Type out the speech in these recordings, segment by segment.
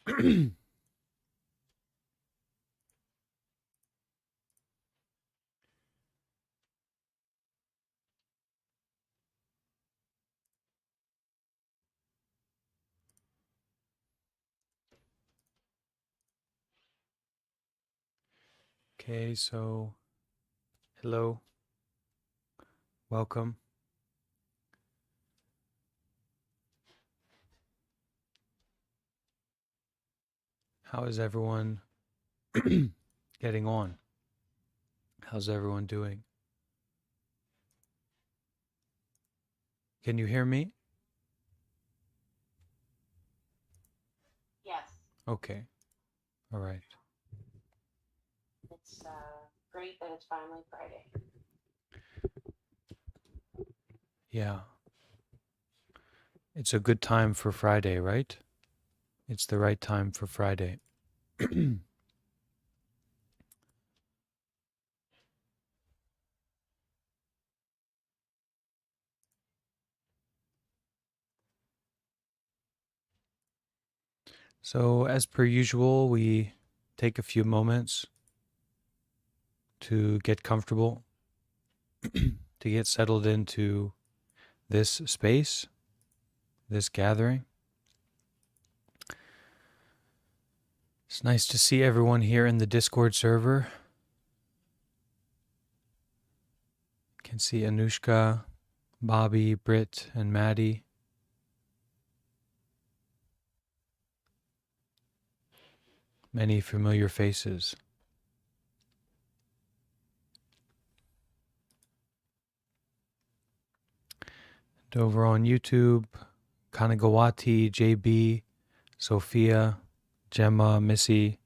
Okay, so hello, welcome. How is everyone getting on? How's everyone doing? Can you hear me? Yes, Okay, all right. it's great that it's finally Friday. Yeah, it's a good time for Friday, right? It's the right time for Friday. So, as per usual, we take a few moments to get comfortable, to get settled into this space, this gathering. It's nice to see everyone here in the Discord server. You can see Anushka, Bobby, Britt, and Maddie. Many familiar faces. And over on YouTube, Kanagawati, JB, Sophia, Gemma, Missy.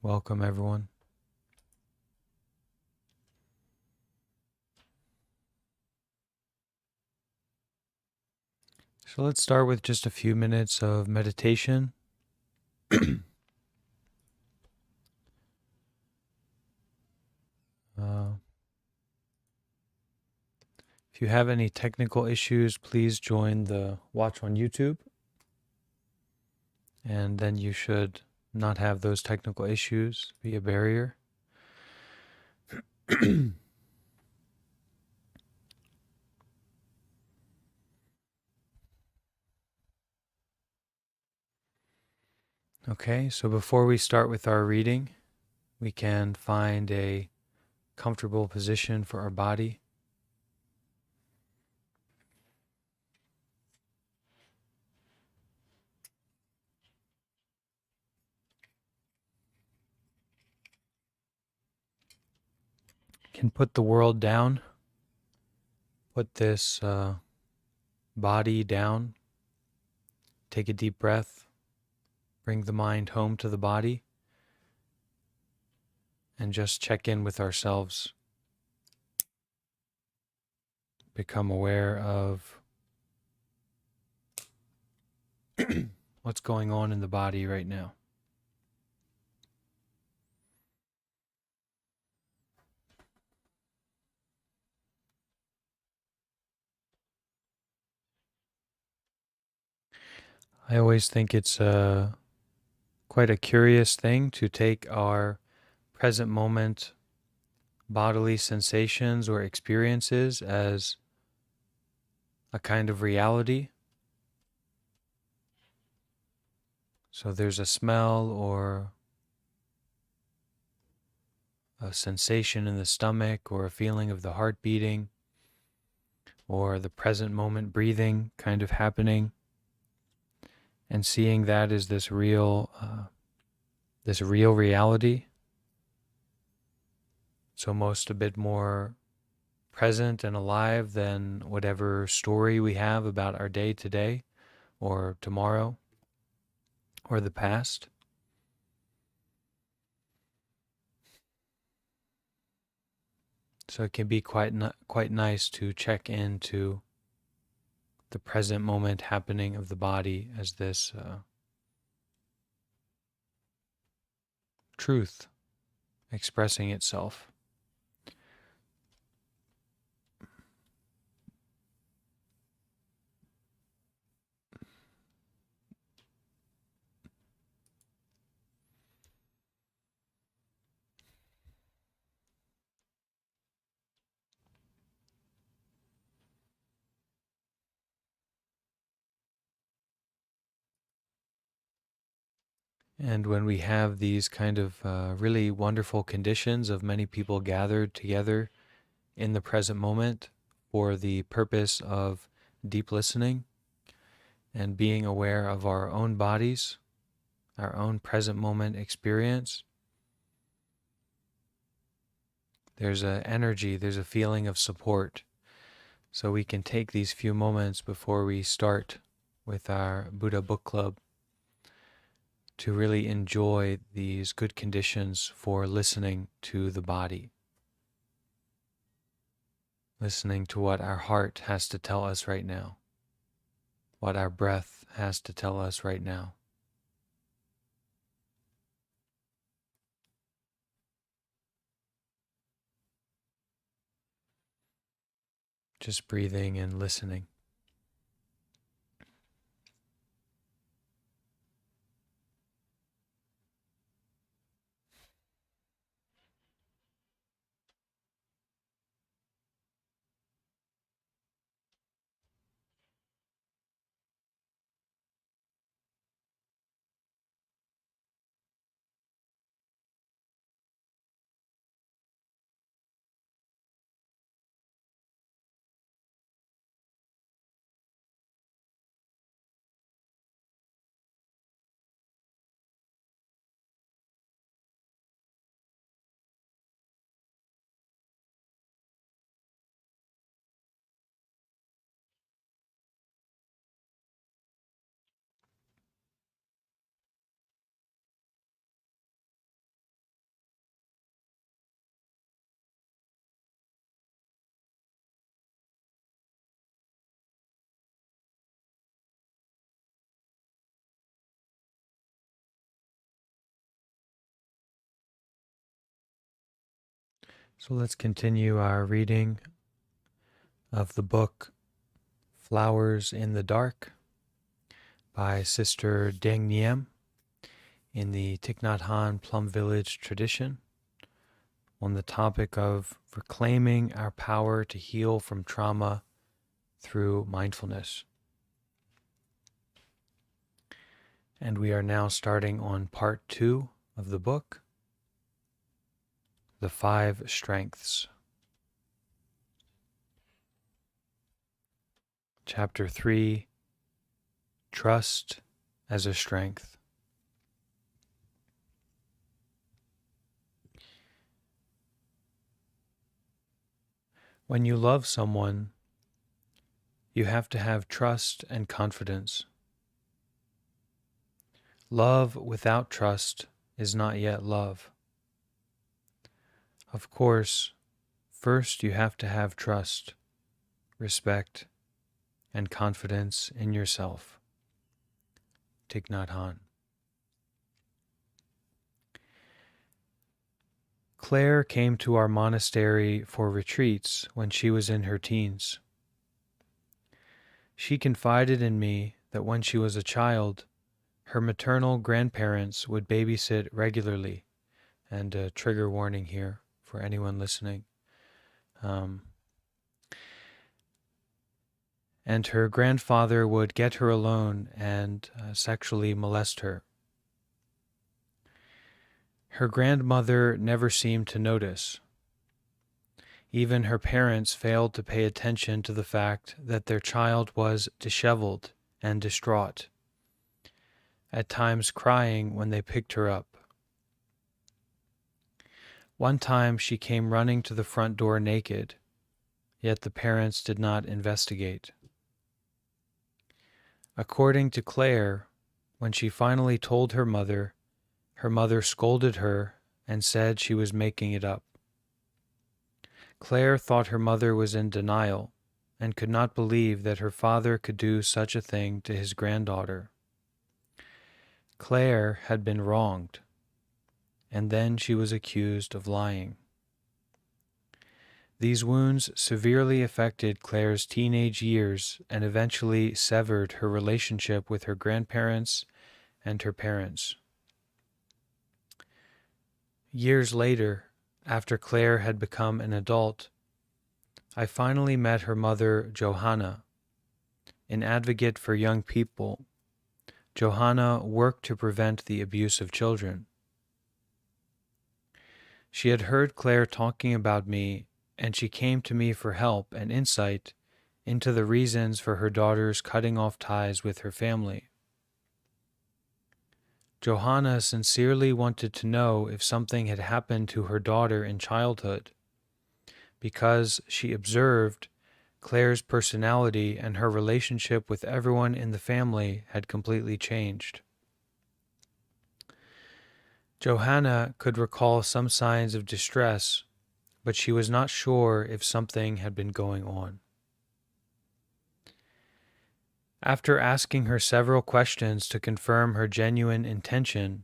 Welcome, everyone. So let's start with just a few minutes of meditation. If you have any technical issues, please join the watch on YouTube. And then you should not have those technical issues be a barrier. Okay, so before we start with our reading, we can find a comfortable position for our body. Can put the world down, put this body down, take a deep breath, bring the mind home to the body, and just check in with ourselves. Become aware of what's going on in the body right now. I always think it's quite a curious thing to take our present moment bodily sensations or experiences as a kind of reality. So there's a smell or a sensation in the stomach or a feeling of the heart beating or the present moment breathing kind of happening, and seeing that as this real reality. It's almost a bit more present and alive than whatever story we have about our day today or tomorrow or the past. So it can be quite nice to check into the present moment happening of the body as this truth expressing itself. And when we have these kind of really wonderful conditions of many people gathered together in the present moment for the purpose of deep listening and being aware of our own bodies, our own present moment experience, there's an energy, there's a feeling of support. So we can take these few moments before we start with our Buddha Book Club to really enjoy these good conditions for listening to the body, listening to what our heart has to tell us right now, what our breath has to tell us right now. Just breathing and listening. So let's continue our reading of the book Flowers in the Dark by Sister Dang Nghiem in the Thich Nhat Hanh Plum Village tradition on the topic of reclaiming our power to heal from trauma through mindfulness. And we are now starting on part 2 of the book, The 5 Strengths. Chapter 3, Trust as a Strength. When you love someone, you have to have trust and confidence. Love without trust is not yet love. Of course, first you have to have trust, respect, and confidence in yourself. Thich Nhat Hanh. Claire came to our monastery for retreats when she was in her teens. She confided in me that when she was a child, her maternal grandparents would babysit regularly, and a trigger warning here for anyone listening. And her grandfather would get her alone and sexually molest her. Her grandmother never seemed to notice. Even her parents failed to pay attention to the fact that their child was disheveled and distraught, at times crying when they picked her up. One time she came running to the front door naked, yet the parents did not investigate. According to Claire, when she finally told her mother scolded her and said she was making it up. Claire thought her mother was in denial and could not believe that her father could do such a thing to his granddaughter. Claire had been wronged, and then she was accused of lying. These wounds severely affected Claire's teenage years and eventually severed her relationship with her grandparents and her parents. Years later, after Claire had become an adult, I finally met her mother, Johanna, an advocate for young people, Johanna worked to prevent the abuse of children. She had heard Claire talking about me, and she came to me for help and insight into the reasons for her daughter's cutting off ties with her family. Johanna sincerely wanted to know if something had happened to her daughter in childhood, because she observed Claire's personality and her relationship with everyone in the family had completely changed. Johanna could recall some signs of distress, but she was not sure if something had been going on. After asking her several questions to confirm her genuine intention,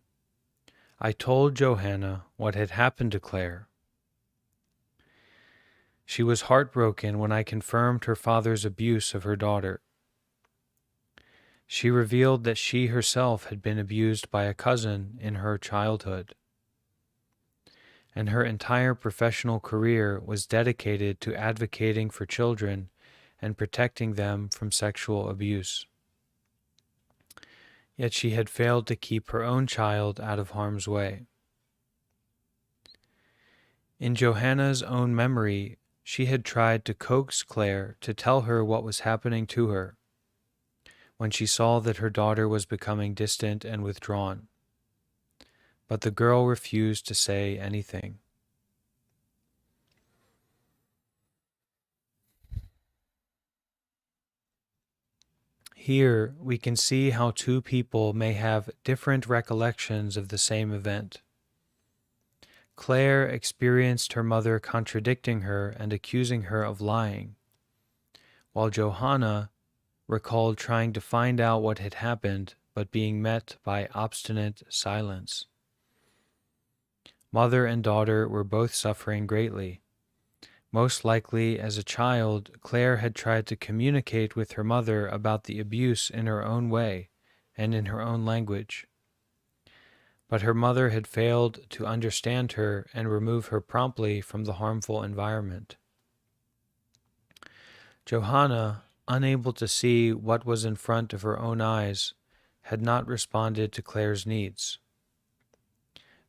I told Johanna what had happened to Claire. She was heartbroken when I confirmed her father's abuse of her daughter. She revealed that she herself had been abused by a cousin in her childhood, and her entire professional career was dedicated to advocating for children and protecting them from sexual abuse. Yet she had failed to keep her own child out of harm's way. In Johanna's own memory, she had tried to coax Claire to tell her what was happening to her when she saw that her daughter was becoming distant and withdrawn. But the girl refused to say anything. Here we can see how two people may have different recollections of the same event. Claire experienced her mother contradicting her and accusing her of lying, while Johanna recalled trying to find out what had happened but being met by obstinate silence. Mother and daughter were both suffering greatly. Most likely, as a child, Claire had tried to communicate with her mother about the abuse in her own way and in her own language. But her mother had failed to understand her and remove her promptly from the harmful environment. Johanna, unable to see what was in front of her own eyes, had not responded to Claire's needs.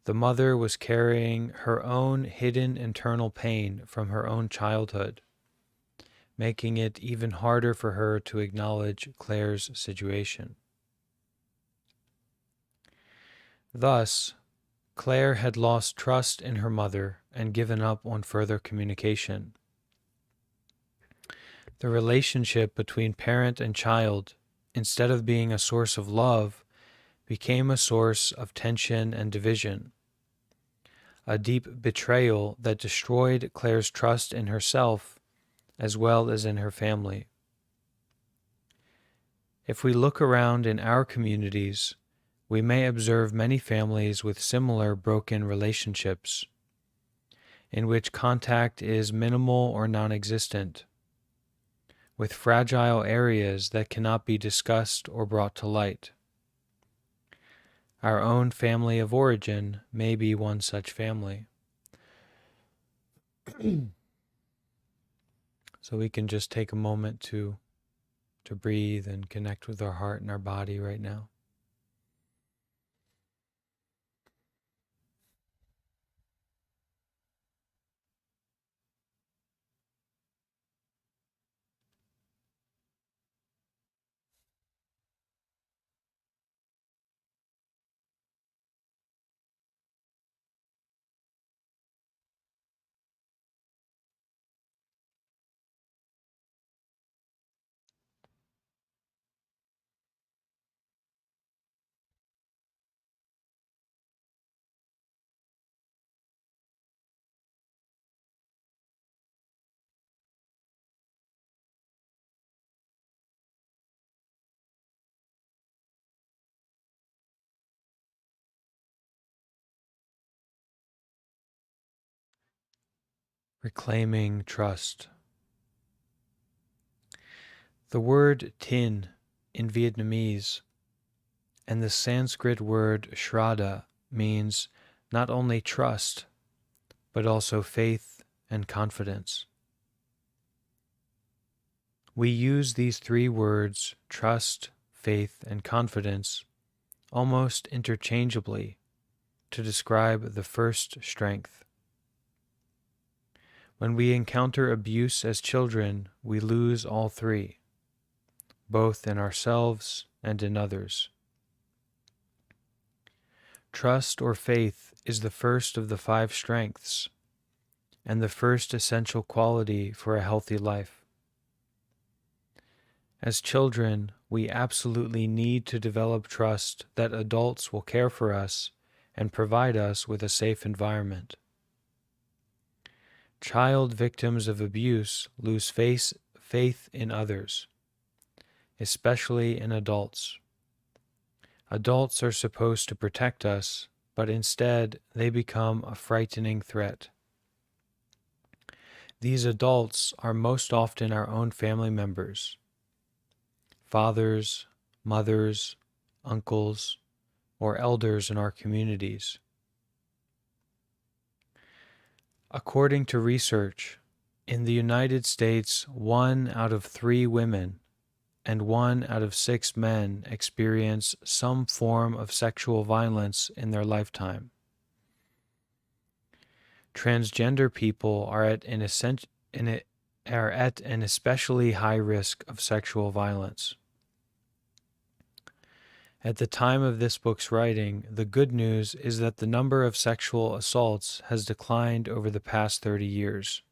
The mother was carrying her own hidden internal pain from her own childhood, making it even harder for her to acknowledge Claire's situation. Thus, Claire had lost trust in her mother and given up on further communication. The relationship between parent and child, instead of being a source of love, became a source of tension and division, a deep betrayal that destroyed Claire's trust in herself as well as in her family. If we look around in our communities, we may observe many families with similar broken relationships, in which contact is minimal or non-existent, with fragile areas that cannot be discussed or brought to light. Our own family of origin may be one such family. So we can just take a moment to breathe and connect with our heart and our body right now. Reclaiming trust. The word tin in Vietnamese and the Sanskrit word shraddha means not only trust, but also faith and confidence. We use these three words, trust, faith, and confidence, almost interchangeably to describe the first strength. When we encounter abuse as children, we lose all three, both in ourselves and in others. Trust or faith is the first of the five strengths and the first essential quality for a healthy life. As children, we absolutely need to develop trust that adults will care for us and provide us with a safe environment. Child victims of abuse lose faith in others, especially in adults. Adults are supposed to protect us, but instead they become a frightening threat. These adults are most often our own family members, fathers, mothers, uncles, or elders in our communities. According to research, in the United States, 1 out of 3 women and 1 out of 6 men experience some form of sexual violence in their lifetime. Transgender people are at an especially high risk of sexual violence. At the time of this book's writing, the good news is that the number of sexual assaults has declined over the past 30 years.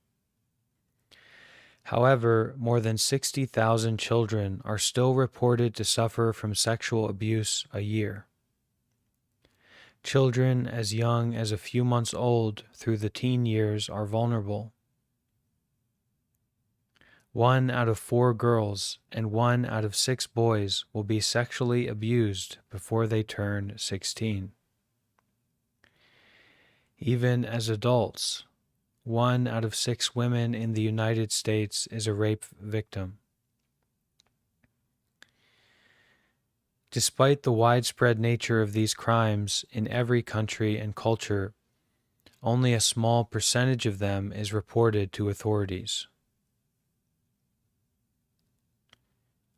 However, more than 60,000 children are still reported to suffer from sexual abuse a year. Children as young as a few months old through the teen years are vulnerable. 1 out of 4 girls and 1 out of 6 boys will be sexually abused before they turn 16. Even as adults, 1 out of 6 women in the United States is a rape victim. Despite the widespread nature of these crimes in every country and culture, only a small percentage of them is reported to authorities.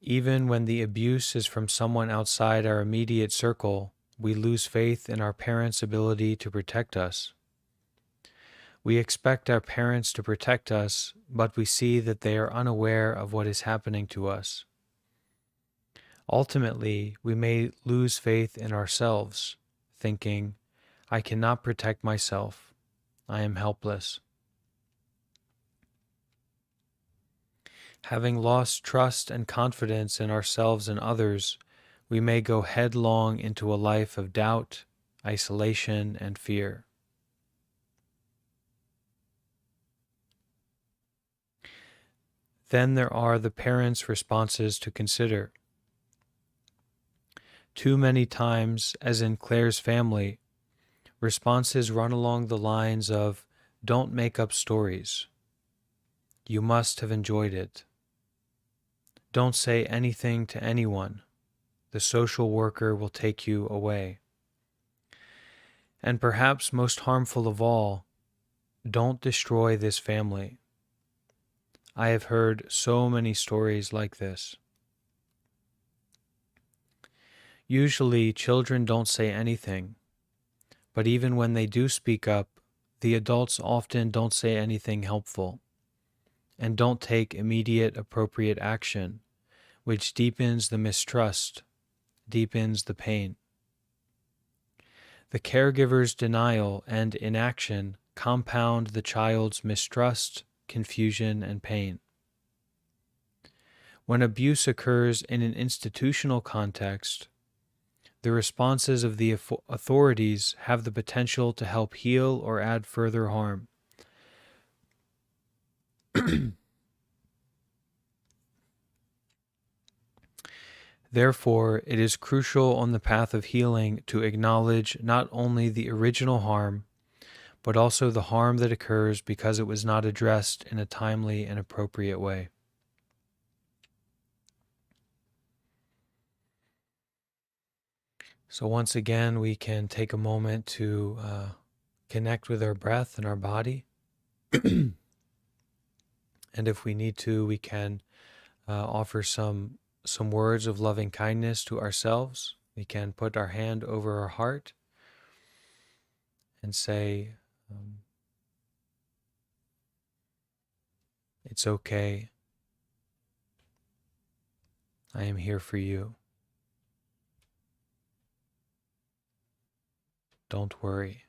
Even when the abuse is from someone outside our immediate circle, we lose faith in our parents' ability to protect us. We expect our parents to protect us, but we see that they are unaware of what is happening to us. Ultimately, we may lose faith in ourselves, thinking, I cannot protect myself. I am helpless. Having lost trust and confidence in ourselves and others, we may go headlong into a life of doubt, isolation, and fear. Then there are the parents' responses to consider. Too many times, as in Claire's family, responses run along the lines of, don't make up stories. You must have enjoyed it. Don't say anything to anyone. The social worker will take you away. And perhaps most harmful of all, don't destroy this family. I have heard so many stories like this. Usually, children don't say anything, but even when they do speak up, the adults often don't say anything helpful and don't take immediate appropriate action, which deepens the mistrust, deepens the pain. The caregiver's denial and inaction compound the child's mistrust, confusion, and pain. When abuse occurs in an institutional context, the responses of the authorities have the potential to help heal or add further harm. Therefore, it is crucial on the path of healing to acknowledge not only the original harm, but also the harm that occurs because it was not addressed in a timely and appropriate way. So once again, we can take a moment to connect with our breath and our body. And if we need to, we can offer some words of loving kindness to ourselves We can put our hand over our heart and say, it's okay. I am here for you. Don't worry.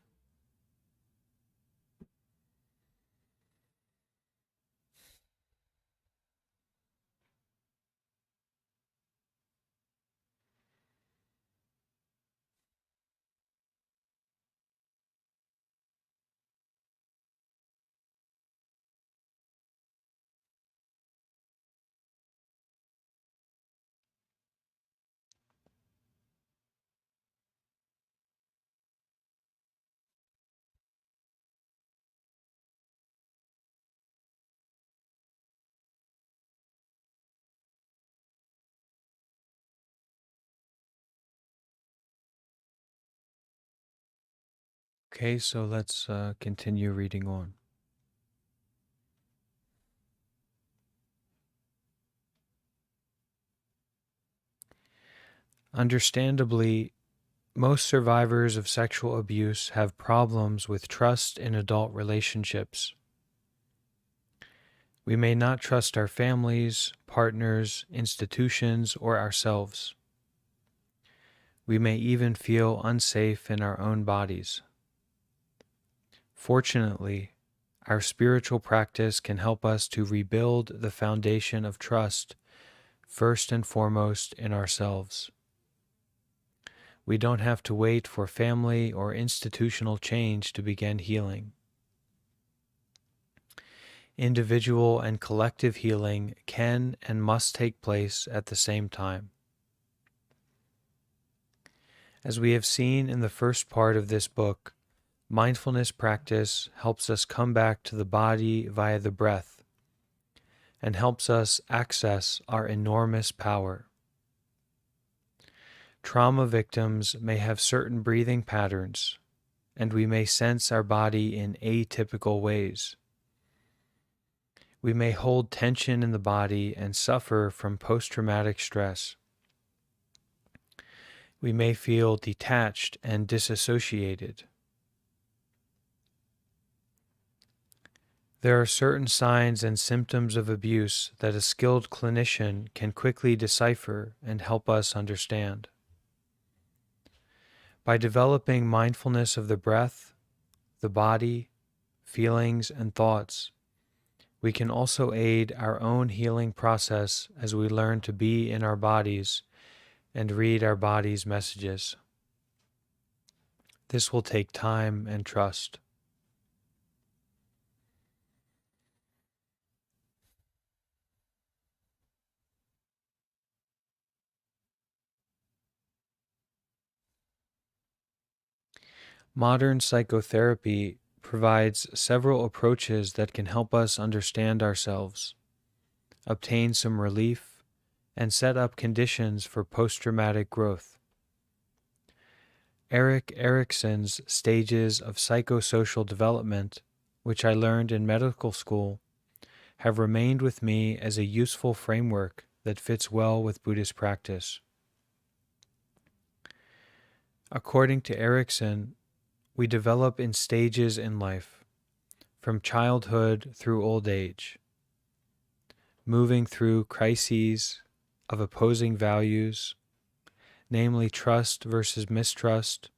Okay, so let's continue reading on. Understandably, most survivors of sexual abuse have problems with trust in adult relationships. We may not trust our families, partners, institutions, or ourselves. We may even feel unsafe in our own bodies. Fortunately, our spiritual practice can help us to rebuild the foundation of trust, first and foremost in ourselves. We don't have to wait for family or institutional change to begin healing. Individual and collective healing can and must take place at the same time. As we have seen in the first part of this book, mindfulness practice helps us come back to the body via the breath and helps us access our enormous power. Trauma victims may have certain breathing patterns, and we may sense our body in atypical ways. We may hold tension in the body and suffer from post-traumatic stress. We may feel detached and disassociated. There are certain signs and symptoms of abuse that a skilled clinician can quickly decipher and help us understand. By developing mindfulness of the breath, the body, feelings, and thoughts, we can also aid our own healing process as we learn to be in our bodies and read our body's messages. This will take time and trust. Modern psychotherapy provides several approaches that can help us understand ourselves, obtain some relief, and set up conditions for post-traumatic growth. Erik Erikson's stages of psychosocial development, which I learned in medical school, have remained with me as a useful framework that fits well with Buddhist practice. According to Erikson, we develop in stages in life, from childhood through old age, moving through crises of opposing values, namely trust versus mistrust,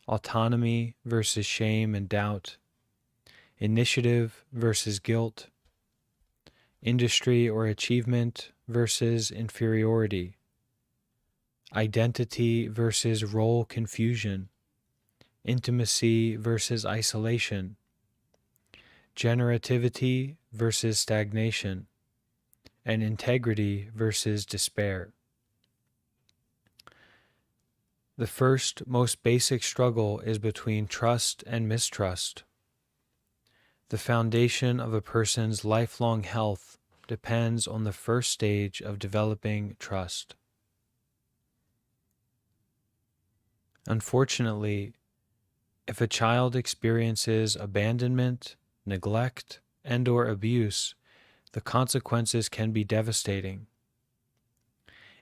autonomy versus shame and doubt, initiative versus guilt, industry or achievement versus inferiority, identity versus role confusion, intimacy versus isolation, generativity versus stagnation, and integrity versus despair. The first, most basic struggle is between trust and mistrust. The foundation of a person's lifelong health depends on the first stage of developing trust. Unfortunately, if a child experiences abandonment, neglect, and/or abuse, the consequences can be devastating.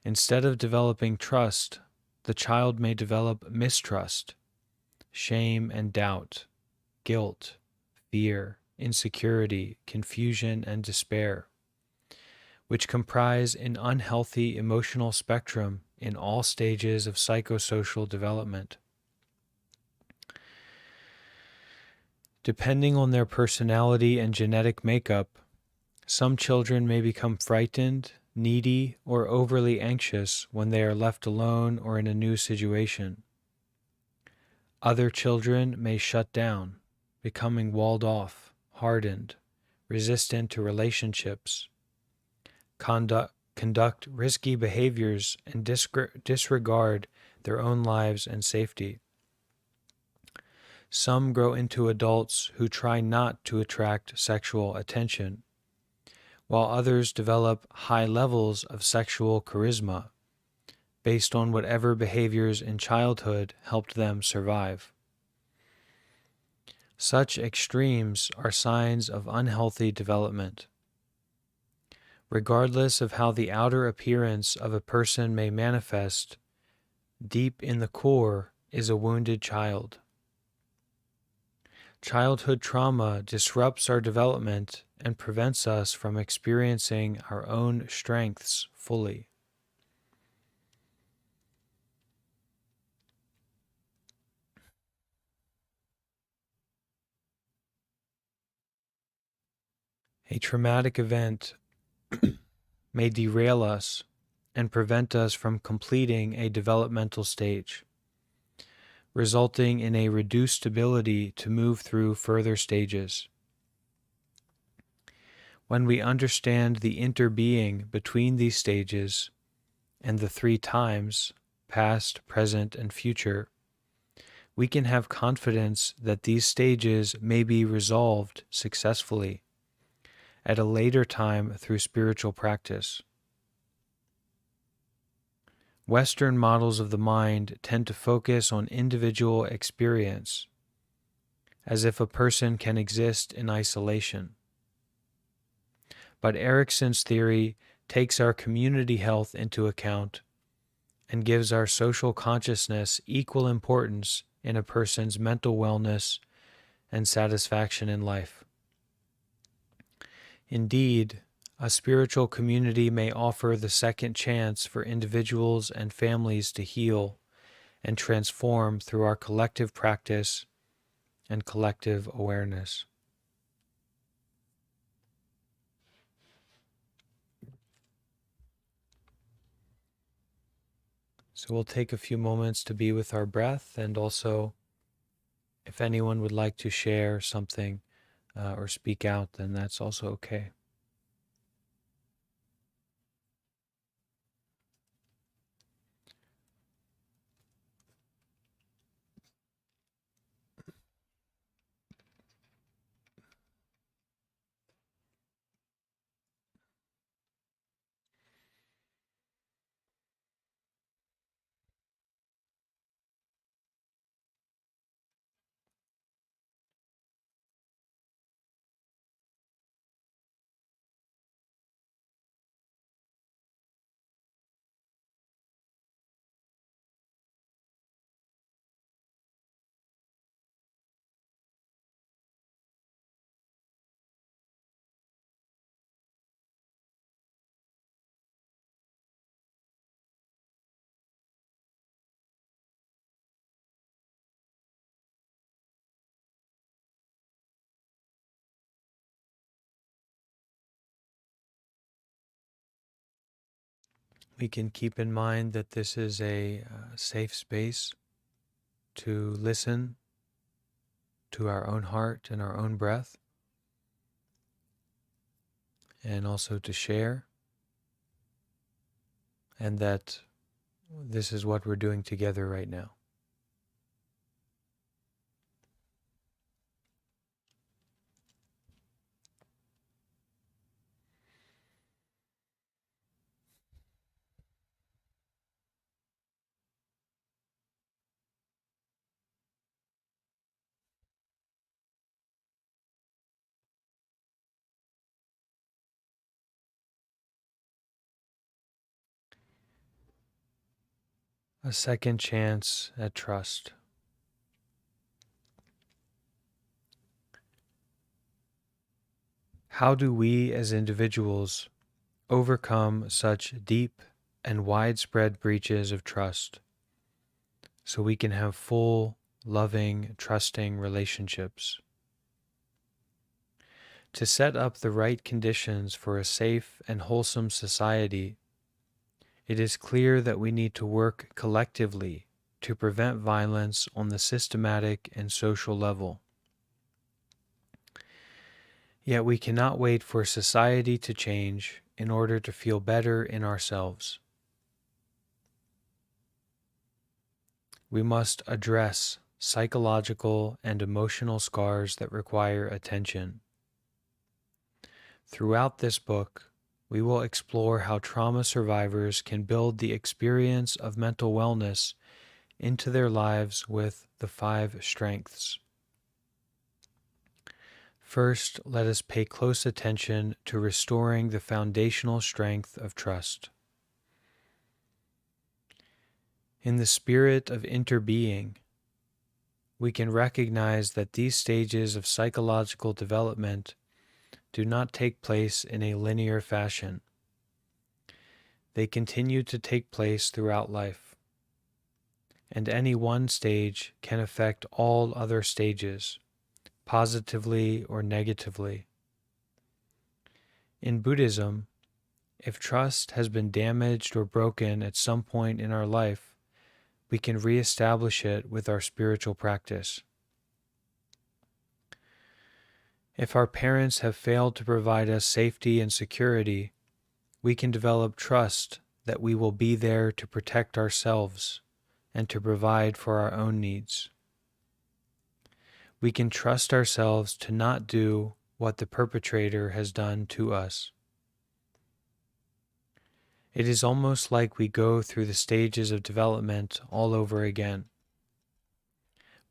Instead of developing trust, the child may develop mistrust, shame and doubt, guilt, fear, insecurity, confusion, and despair, which comprise an unhealthy emotional spectrum in all stages of psychosocial development. Depending on their personality and genetic makeup, some children may become frightened, needy, or overly anxious when they are left alone or in a new situation. Other children may shut down, becoming walled off, hardened, resistant to relationships, conduct risky behaviors, and disregard their own lives and safety. Some grow into adults who try not to attract sexual attention, while others develop high levels of sexual charisma based on whatever behaviors in childhood helped them survive. Such extremes are signs of unhealthy development. Regardless of how the outer appearance of a person may manifest, deep in the core is a wounded child. Childhood trauma disrupts our development and prevents us from experiencing our own strengths fully. A traumatic event may derail us and prevent us from completing a developmental stage, resulting in a reduced ability to move through further stages. When we understand the interbeing between these stages and the three times, past, present, and future, we can have confidence that these stages may be resolved successfully at a later time through spiritual practice. Western models of the mind tend to focus on individual experience, as if a person can exist in isolation. But Erickson's theory takes our community health into account and gives our social consciousness equal importance in a person's mental wellness and satisfaction in life. Indeed, a spiritual community may offer the second chance for individuals and families to heal and transform through our collective practice and collective awareness. So we'll take a few moments to be with our breath, and also if anyone would like to share something or speak out, then that's also okay. We can keep in mind that this is a safe space to listen to our own heart and our own breath, and also to share, and that this is what we're doing together right now. A second chance at trust. How do we as individuals overcome such deep and widespread breaches of trust so we can have full, loving, trusting relationships? To set up the right conditions for a safe and wholesome society, it is clear that we need to work collectively to prevent violence on the systematic and social level. Yet we cannot wait for society to change in order to feel better in ourselves. We must address psychological and emotional scars that require attention. Throughout this book, we will explore how trauma survivors can build the experience of mental wellness into their lives with the 5 strengths. First, let us pay close attention to restoring the foundational strength of trust. In the spirit of interbeing, we can recognize that these stages of psychological development do not take place in a linear fashion. They continue to take place throughout life, and any one stage can affect all other stages, positively or negatively. In Buddhism, if trust has been damaged or broken at some point in our life, we can reestablish it with our spiritual practice. If our parents have failed to provide us safety and security, we can develop trust that we will be there to protect ourselves and to provide for our own needs. We can trust ourselves to not do what the perpetrator has done to us. It is almost like we go through the stages of development all over again.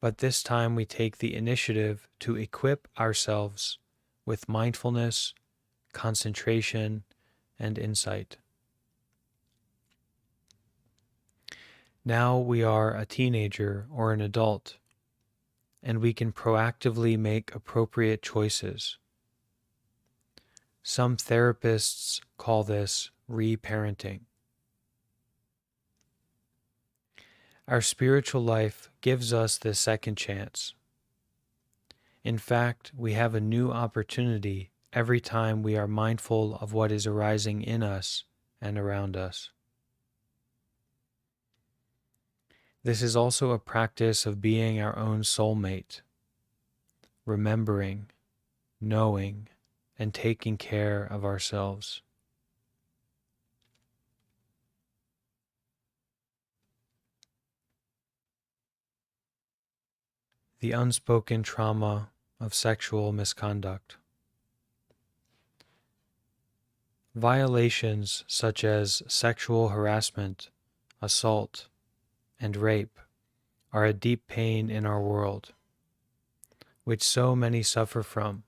But this time we take the initiative to equip ourselves with mindfulness, concentration, and insight. Now we are a teenager or an adult, and we can proactively make appropriate choices. Some therapists call this reparenting. Our spiritual life gives us this second chance. In fact, we have a new opportunity every time we are mindful of what is arising in us and around us. This is also a practice of being our own soulmate, remembering, knowing, and taking care of ourselves. The unspoken trauma of sexual misconduct. Violations such as sexual harassment, assault, and rape are a deep pain in our world, which so many suffer from.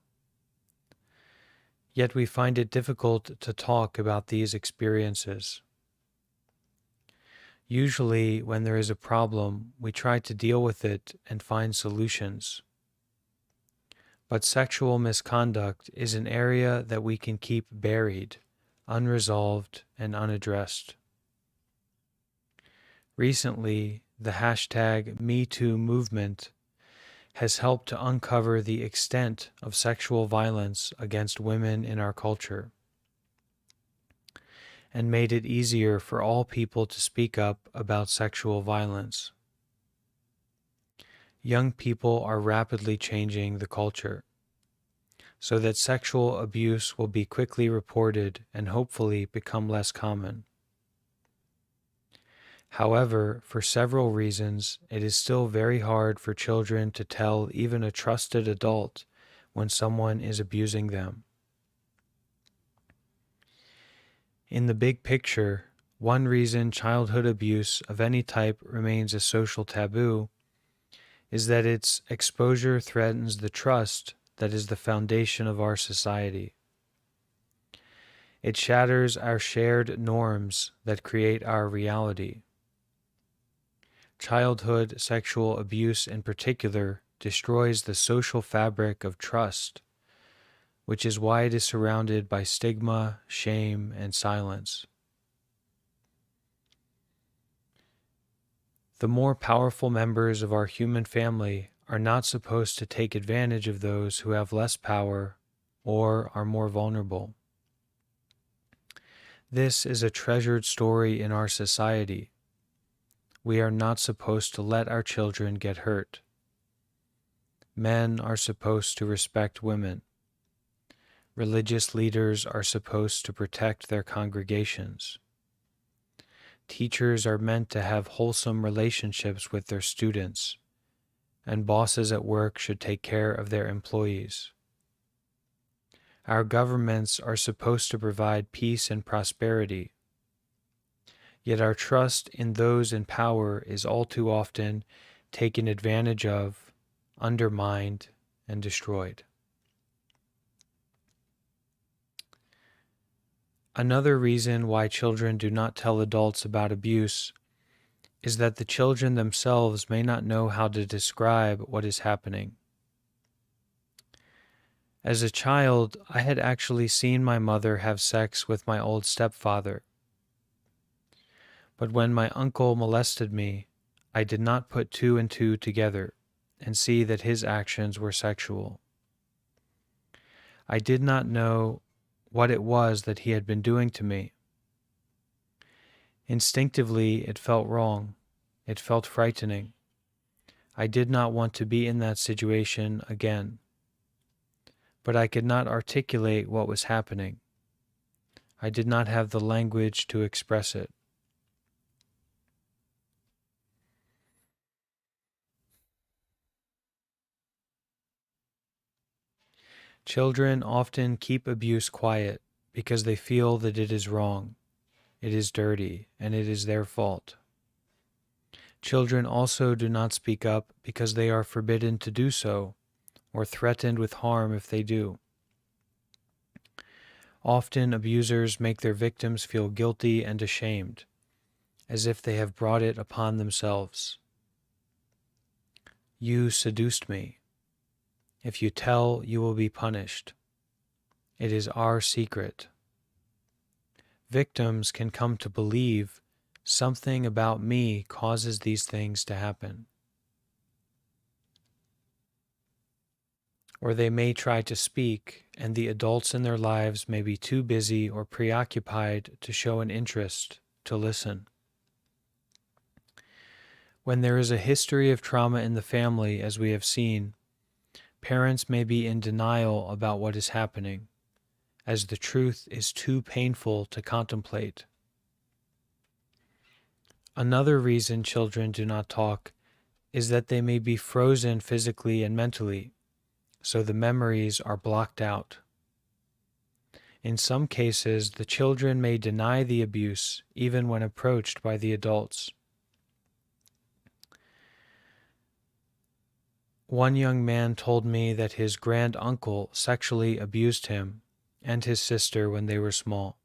Yet we find it difficult to talk about these experiences. Usually, when there is a problem, we try to deal with it and find solutions. But sexual misconduct is an area that we can keep buried, unresolved, and unaddressed. Recently, the hashtag #MeToo movement has helped to uncover the extent of sexual violence against women in our culture, and made it easier for all people to speak up about sexual violence. Young people are rapidly changing the culture, so that sexual abuse will be quickly reported and hopefully become less common. However, for several reasons, it is still very hard for children to tell even a trusted adult when someone is abusing them. In the big picture, one reason childhood abuse of any type remains a social taboo is that its exposure threatens the trust that is the foundation of our society. It shatters our shared norms that create our reality. Childhood sexual abuse in particular destroys the social fabric of trust, which is why it is surrounded by stigma, shame, and silence. The more powerful members of our human family are not supposed to take advantage of those who have less power or are more vulnerable. This is a treasured story in our society. We are not supposed to let our children get hurt. Men are supposed to respect women. Religious leaders are supposed to protect their congregations. Teachers are meant to have wholesome relationships with their students, and bosses at work should take care of their employees. Our governments are supposed to provide peace and prosperity, yet our trust in those in power is all too often taken advantage of, undermined, and destroyed. Another reason why children do not tell adults about abuse is that the children themselves may not know how to describe what is happening. As a child, I had actually seen my mother have sex with my old stepfather. But when my uncle molested me, I did not put two and two together and see that his actions were sexual. I did not know what it was that he had been doing to me. Instinctively, it felt wrong. It felt frightening. I did not want to be in that situation again. But I could not articulate what was happening. I did not have the language to express it. Children often keep abuse quiet because they feel that it is wrong, it is dirty, and it is their fault. Children also do not speak up because they are forbidden to do so or threatened with harm if they do. Often abusers make their victims feel guilty and ashamed, as if they have brought it upon themselves. You seduced me. If you tell, you will be punished. It is our secret. Victims can come to believe something about me causes these things to happen. Or they may try to speak, and the adults in their lives may be too busy or preoccupied to show an interest, to listen. When there is a history of trauma in the family, as we have seen, parents may be in denial about what is happening, as the truth is too painful to contemplate. Another reason children do not talk is that they may be frozen physically and mentally, so the memories are blocked out. In some cases, the children may deny the abuse even when approached by the adults. One young man told me that his grand-uncle sexually abused him and his sister when they were small.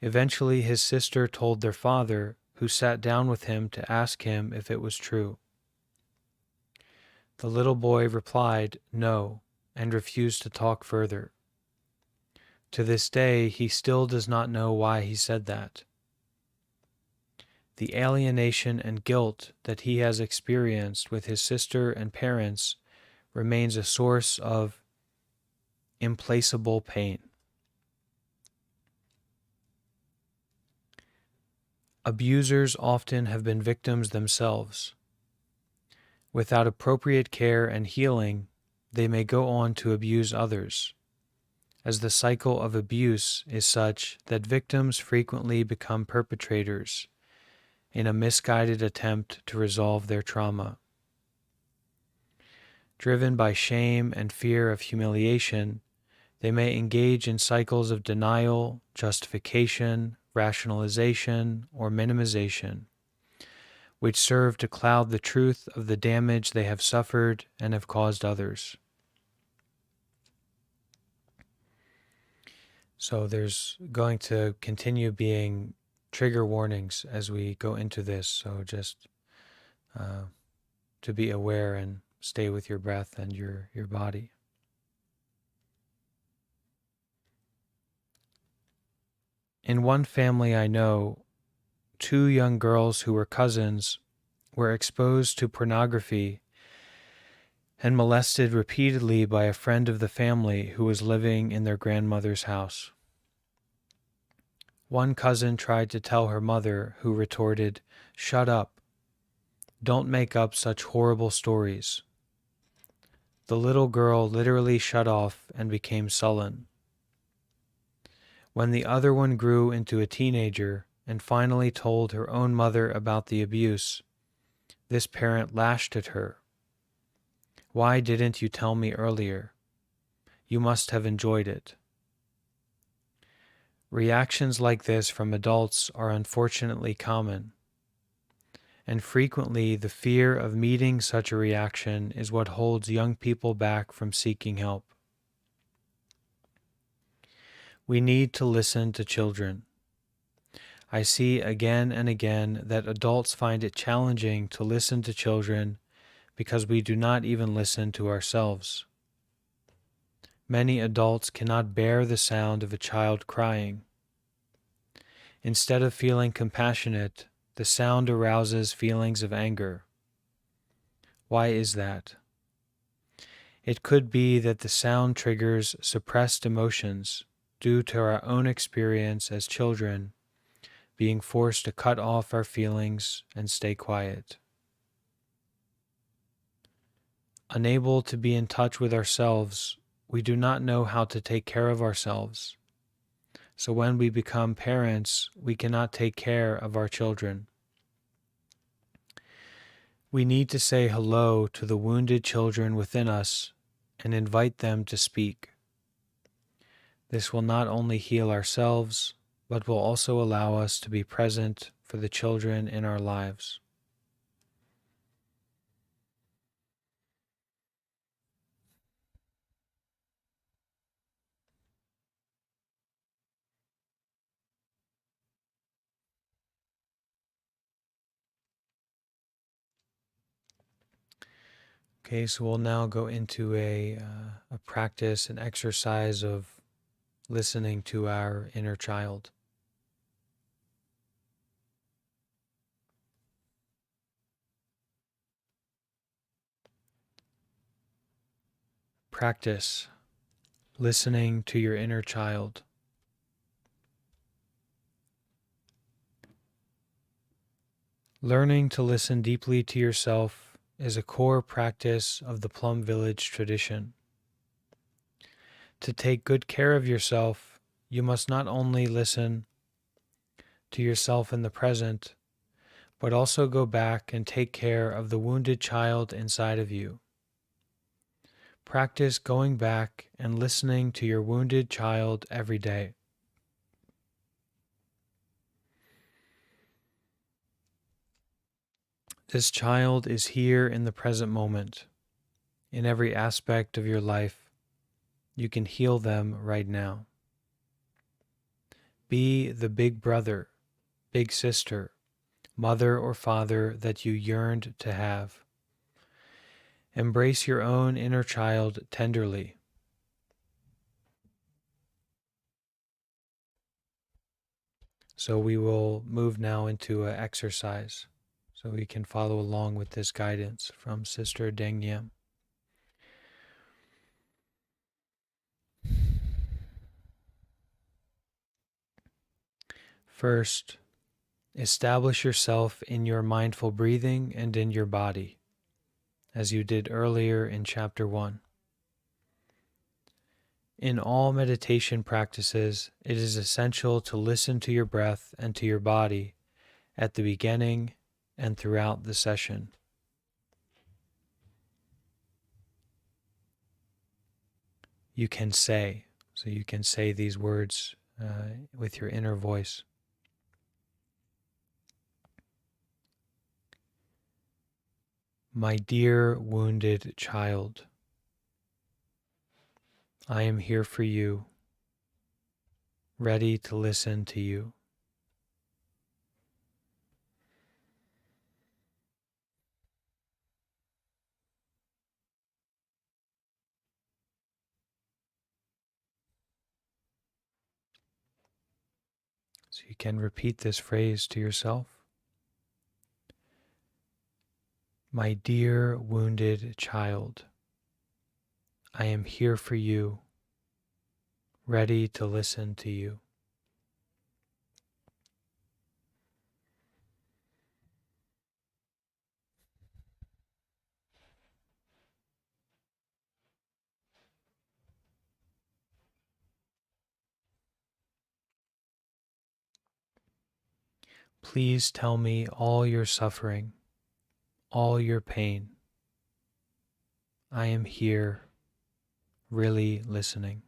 Eventually, his sister told their father, who sat down with him to ask him if it was true. The little boy replied no and refused to talk further. To this day, he still does not know why he said that. The alienation and guilt that he has experienced with his sister and parents remains a source of implacable pain. Abusers often have been victims themselves. Without appropriate care and healing, they may go on to abuse others, as the cycle of abuse is such that victims frequently become perpetrators in a misguided attempt to resolve their trauma. Driven by shame and fear of humiliation, they may engage in cycles of denial, justification, rationalization, or minimization, which serve to cloud the truth of the damage they have suffered and have caused others. So there's going to continue being trigger warnings as we go into this. So just to be aware and stay with your breath and your body. In one family I know, two young girls who were cousins were exposed to pornography and molested repeatedly by a friend of the family who was living in their grandmother's house. One cousin tried to tell her mother, who retorted, "Shut up. Don't make up such horrible stories." The little girl literally shut off and became sullen. When the other one grew into a teenager and finally told her own mother about the abuse, this parent lashed at her. "Why didn't you tell me earlier? You must have enjoyed it." Reactions like this from adults are unfortunately common, and frequently the fear of meeting such a reaction is what holds young people back from seeking help. We need to listen to children. I see again and again that adults find it challenging to listen to children because we do not even listen to ourselves. Many adults cannot bear the sound of a child crying. Instead of feeling compassionate, the sound arouses feelings of anger. Why is that? It could be that the sound triggers suppressed emotions due to our own experience as children, being forced to cut off our feelings and stay quiet. Unable to be in touch with ourselves, we do not know how to take care of ourselves. So when we become parents, we cannot take care of our children. We need to say hello to the wounded children within us and invite them to speak. This will not only heal ourselves, but will also allow us to be present for the children in our lives. Okay, so we'll now go into a practice, an exercise of listening to our inner child. Practice listening to your inner child. Learning to listen deeply to yourself is a core practice of the Plum Village tradition. To take good care of yourself, you must not only listen to yourself in the present, but also go back and take care of the wounded child inside of you. Practice going back and listening to your wounded child every day. This child is here in the present moment. In every aspect of your life, you can heal them right now. Be the big brother, big sister, mother or father that you yearned to have. Embrace your own inner child tenderly. So we will move now into an exercise so we can follow along with this guidance from Sister Dang Nghiem. First, establish yourself in your mindful breathing and in your body, as you did earlier in Chapter 1. In all meditation practices, it is essential to listen to your breath and to your body at the beginning and throughout the session. You can say these words with your inner voice. My dear wounded child, I am here for you, ready to listen to you. So you can repeat this phrase to yourself. My dear wounded child, I am here for you, ready to listen to you. Please tell me all your suffering, all your pain. I am here, really listening.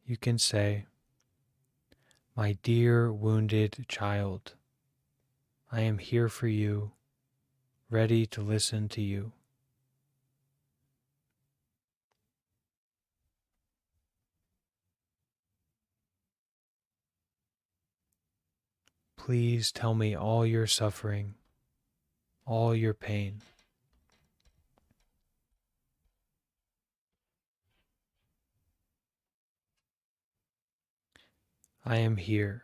You can say, my dear wounded child, I am here for you, ready to listen to you. Please tell me all your suffering, all your pain. I am here,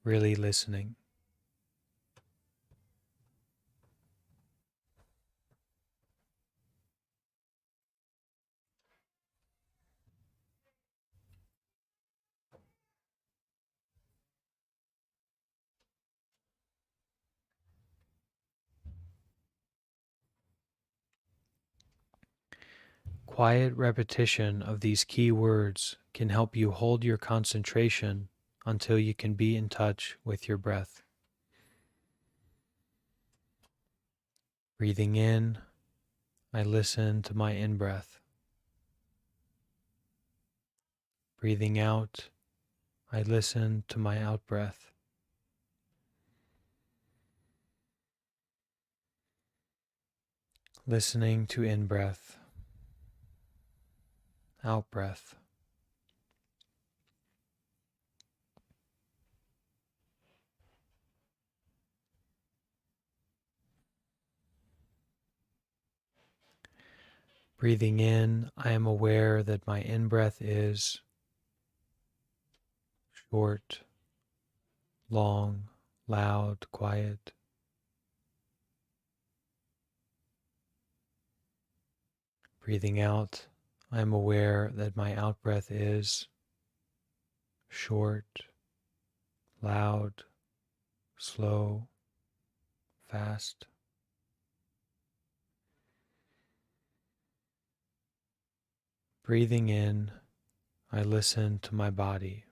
really listening. Quiet repetition of these key words can help you hold your concentration until you can be in touch with your breath. Breathing in, I listen to my in-breath. Breathing out, I listen to my out-breath. Listening to in-breath, out-breath. Breathing in, I am aware that my in-breath is short, long, loud, quiet. Breathing out, I am aware that my out-breath is short, loud, slow, fast. Breathing in, I listen to my body.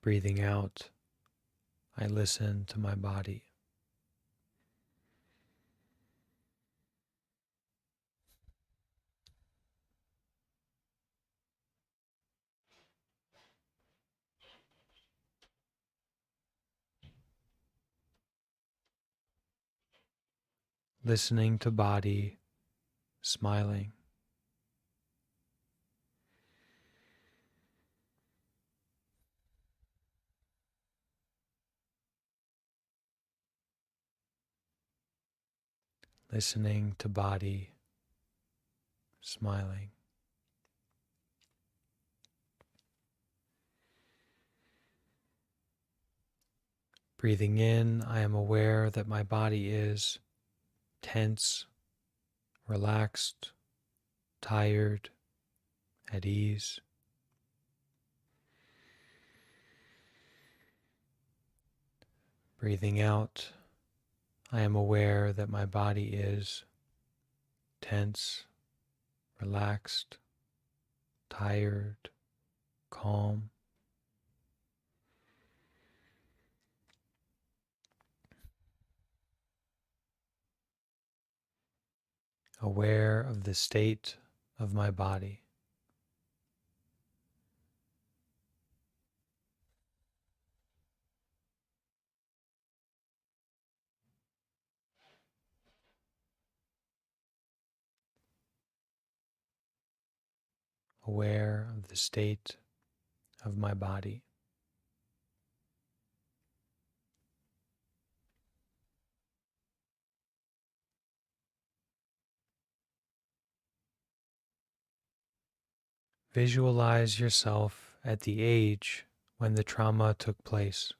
Breathing out, I listen to my body. Listening to body, smiling. Listening to body, smiling. Breathing in, I am aware that my body is tense, relaxed, tired, at ease. Breathing out, I am aware that my body is tense, relaxed, tired, calm. Aware of the state of my body. aware of the state of my body. Visualize yourself at the age when the trauma took place.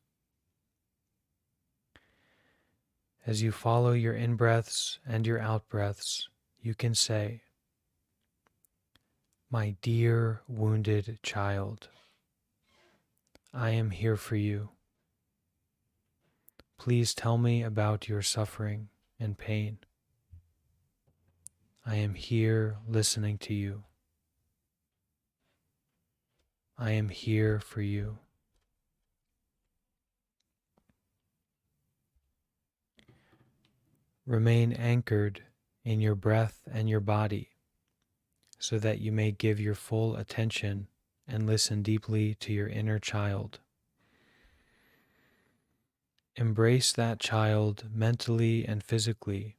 As you follow your in-breaths and your out-breaths, you can say, "My dear wounded child, I am here for you. Please tell me about your suffering and pain. I am here listening to you. I am here for you." Remain anchored in your breath and your body so that you may give your full attention and listen deeply to your inner child. Embrace that child mentally and physically,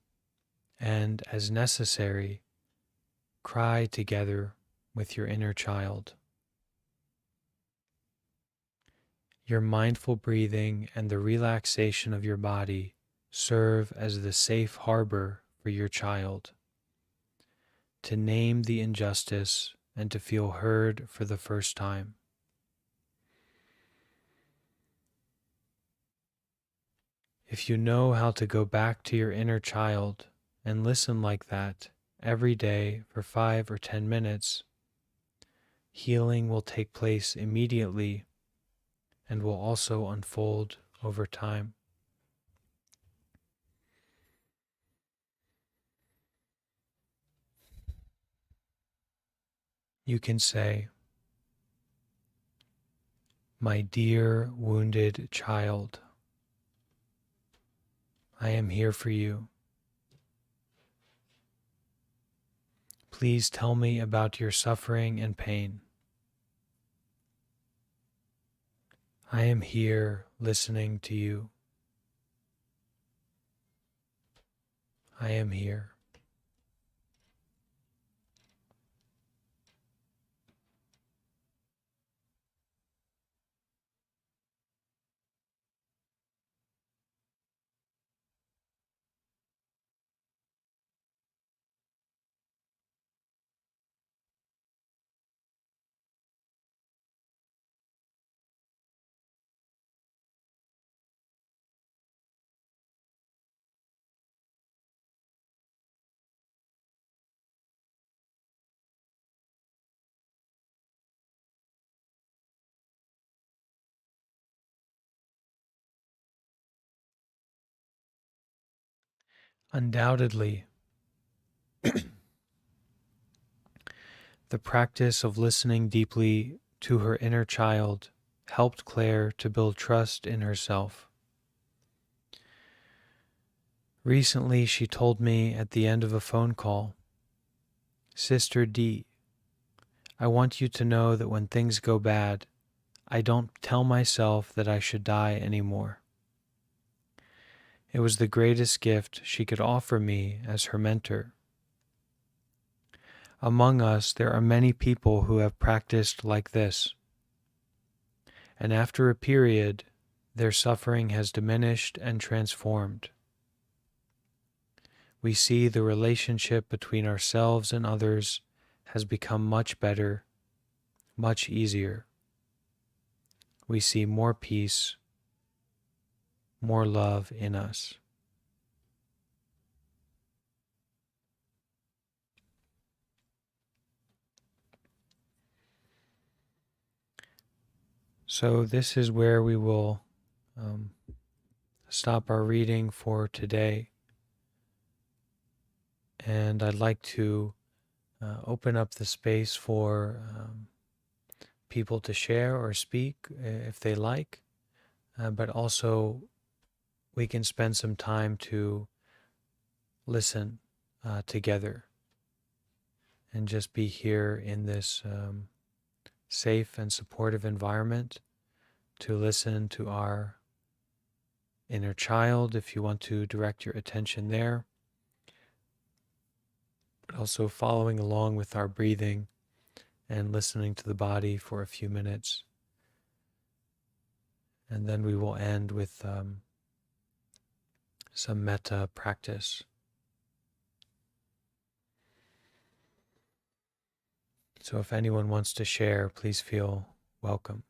and as necessary, cry together with your inner child. Your mindful breathing and the relaxation of your body serve as the safe harbor for your child to name the injustice and to feel heard for the first time. If you know how to go back to your inner child and listen like that every day for 5 or 10 minutes, healing will take place immediately and will also unfold over time. You can say, "My dear wounded child, I am here for you. Please tell me about your suffering and pain. I am here listening to you. I am here." Undoubtedly, the practice of listening deeply to her inner child helped Claire to build trust in herself. Recently, she told me at the end of a phone call, "Sister D, I want you to know that when things go bad, I don't tell myself that I should die anymore." It was the greatest gift she could offer me as her mentor. Among us, there are many people who have practiced like this, and after a period, their suffering has diminished and transformed. We see the relationship between ourselves and others has become much better, much easier. We see more peace, more love in us. So this is where we will stop our reading for today. And I'd like to open up the space for people to share or speak if they like, but also we can spend some time to listen together and just be here in this safe and supportive environment to listen to our inner child if you want to direct your attention there, but also following along with our breathing and listening to the body for a few minutes. And then we will end with some metta practice. So if anyone wants to share, please feel welcome.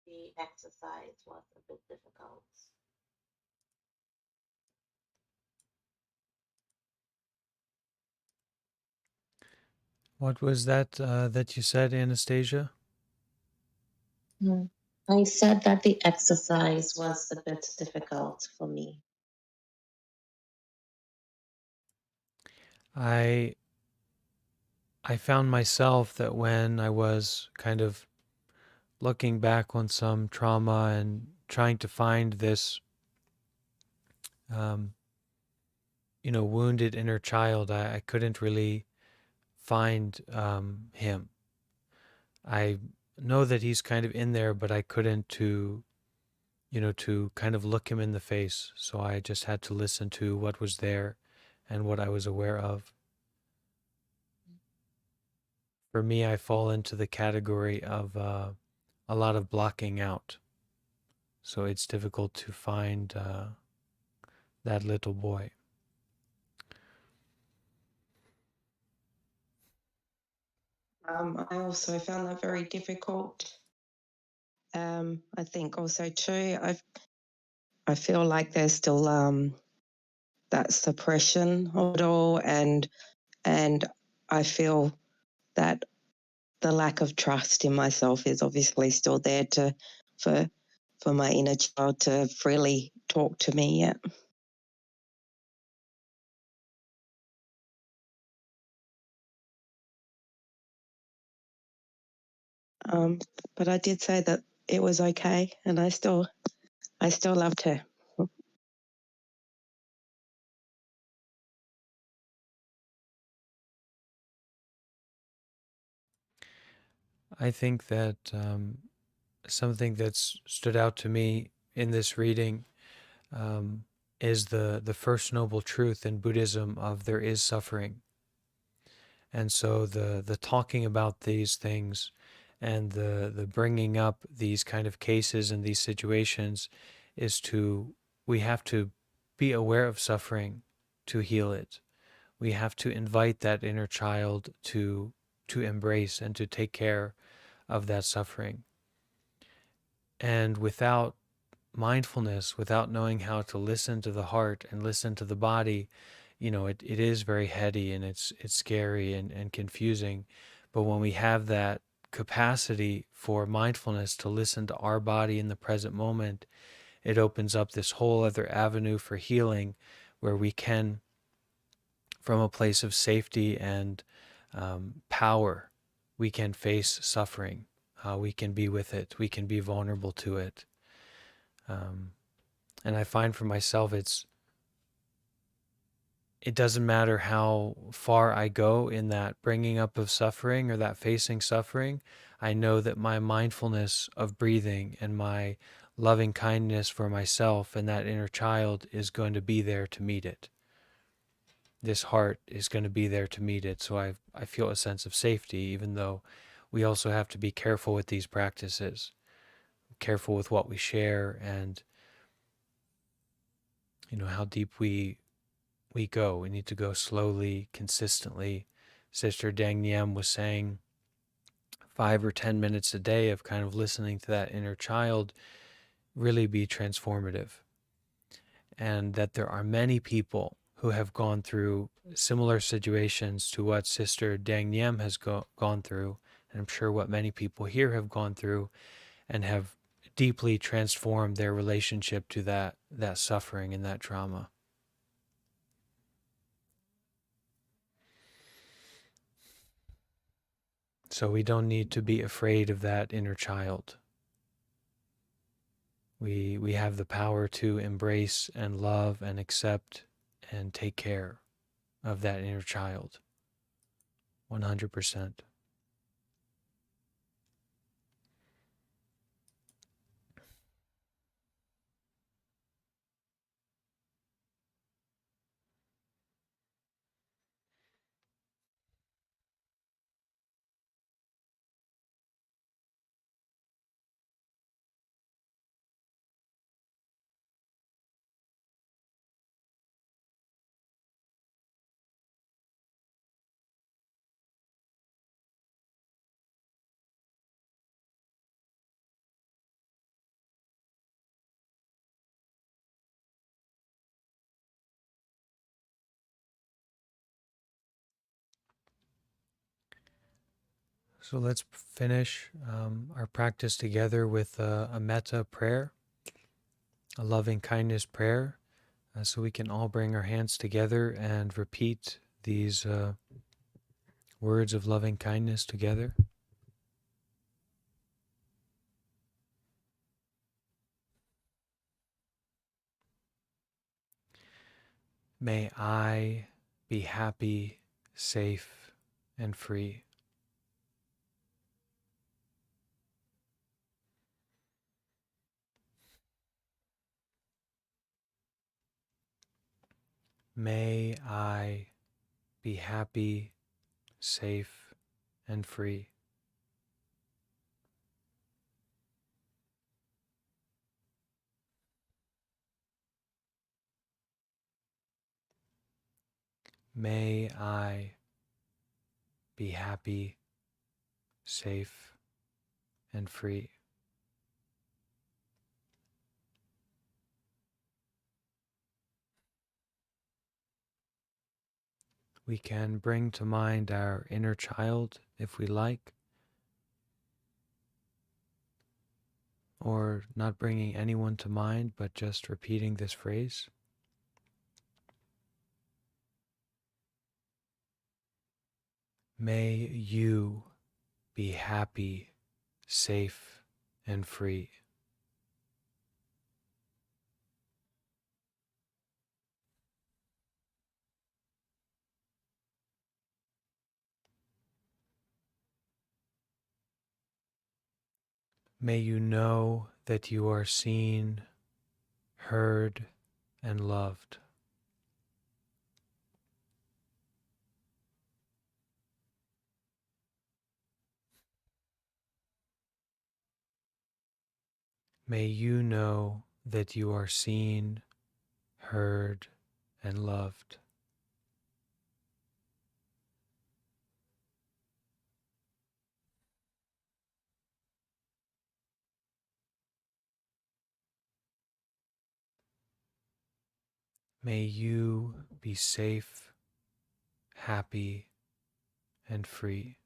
The exercise was a bit difficult. What was that that you said, Anastasia? I said that the exercise was a bit difficult for me. I found myself that when I was kind of looking back on some trauma and trying to find this, um, wounded inner child, I couldn't really find him. I know that he's kind of in there, but I couldn't to kind of look him in the face. So I just had to listen to what was there and what I was aware of. For me, I fall into the category of a lot of blocking out. So it's difficult to find that little boy. I also found that very difficult. I think also too, I feel like there's still that suppression of it all, and I feel that the lack of trust in myself is obviously still there for for my inner child to freely talk to me. Yeah. But I did say that it was okay, and I still loved her. I think that something that's stood out to me in this reading um, is the first noble truth in Buddhism of there is suffering. And so the talking about these things and the bringing up these kind of cases and these situations is we have to be aware of suffering to heal it. We have to invite that inner child to embrace and to take care of that suffering. And without mindfulness, without knowing how to listen to the heart and listen to the body, it is very heady and it's scary and confusing. But when we have that capacity for mindfulness to listen to our body in the present moment, it opens up this whole other avenue for healing where we can, from a place of safety and power, we can face suffering. We can be with it. We can be vulnerable to it. Um, and I find for myself, it doesn't matter how far I go in that bringing up of suffering or that facing suffering. I know that my mindfulness of breathing and my loving kindness for myself and that inner child is going to be there to meet it. This heart is going to be there to meet it. So I feel a sense of safety, even though we also have to be careful with these practices, careful with what we share and how deep we go. We need to go slowly, consistently. Sister Dang Nghiem was saying 5 or 10 minutes a day of kind of listening to that inner child really be transformative. And that there are many people who have gone through similar situations to what Sister Dang Nghiem has gone through, and I'm sure what many people here have gone through, and have deeply transformed their relationship to that suffering and that trauma. So we don't need to be afraid of that inner child. We have the power to embrace and love and accept and take care of that inner child 100%. So let's finish our practice together with a metta prayer, a loving kindness prayer, so we can all bring our hands together and repeat these words of loving kindness together. May I be happy, safe, and free. May I be happy, safe, and free. May I be happy, safe, and free. We can bring to mind our inner child if we like, or not bringing anyone to mind, but just repeating this phrase. May you be happy, safe, and free. May you know that you are seen, heard, and loved. May you know that you are seen, heard, and loved. May you be safe, happy, and free.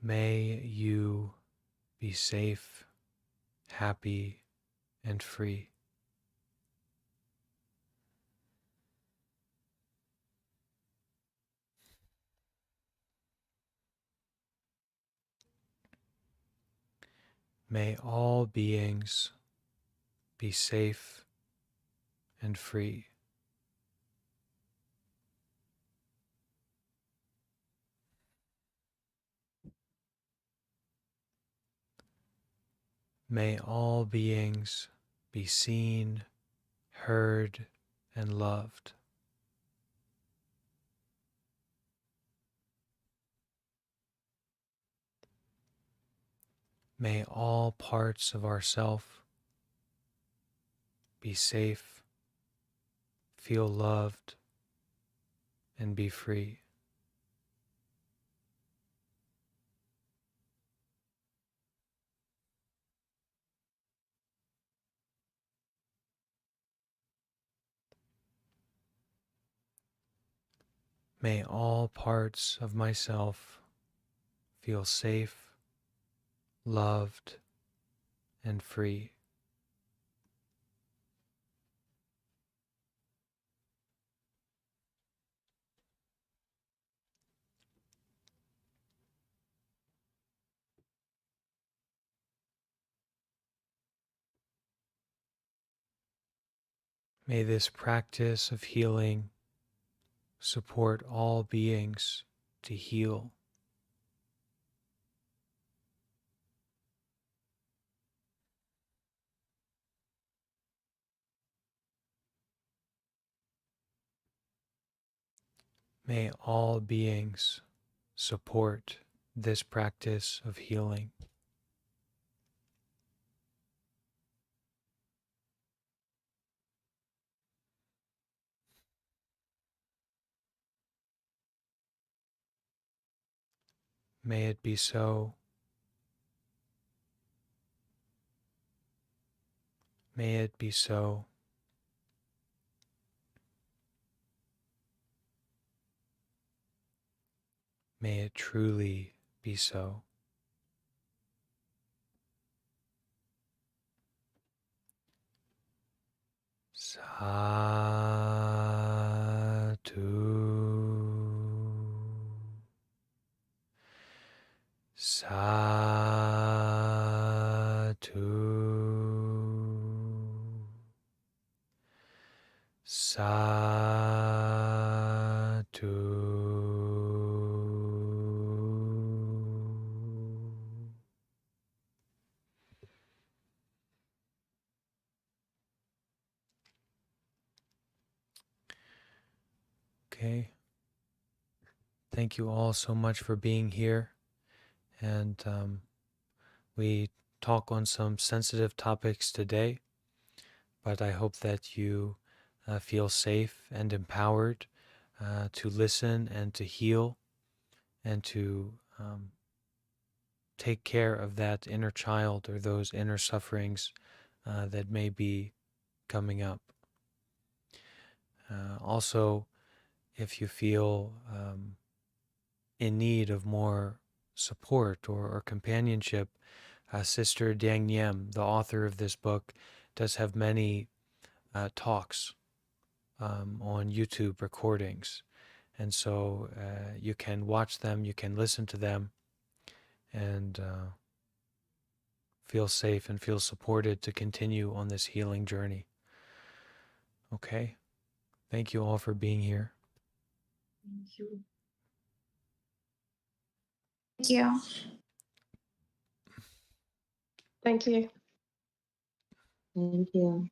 May you be safe, happy, and free. May all beings be safe and free. May all beings be seen, heard, and loved. May all parts of ourself be safe, feel loved, and be free. May all parts of myself feel safe, loved, and free. May this practice of healing support all beings to heal. May all beings support this practice of healing. May it be so. May it be so. May it truly be so. Sadhu. Sadhu. Sadhu. Okay. Thank you all so much for being here. And we talk on some sensitive topics today, but I hope that you feel safe and empowered to listen and to heal and to take care of that inner child or those inner sufferings that may be coming up. Also, if you feel in need of more support or companionship, Sister Dang Nghiem, the author of this book, does have many talks on YouTube recordings. And so you can watch them, you can listen to them, and feel safe and feel supported to continue on this healing journey. Okay? Thank you all for being here. Thank you. Thank you. Thank you. Thank you.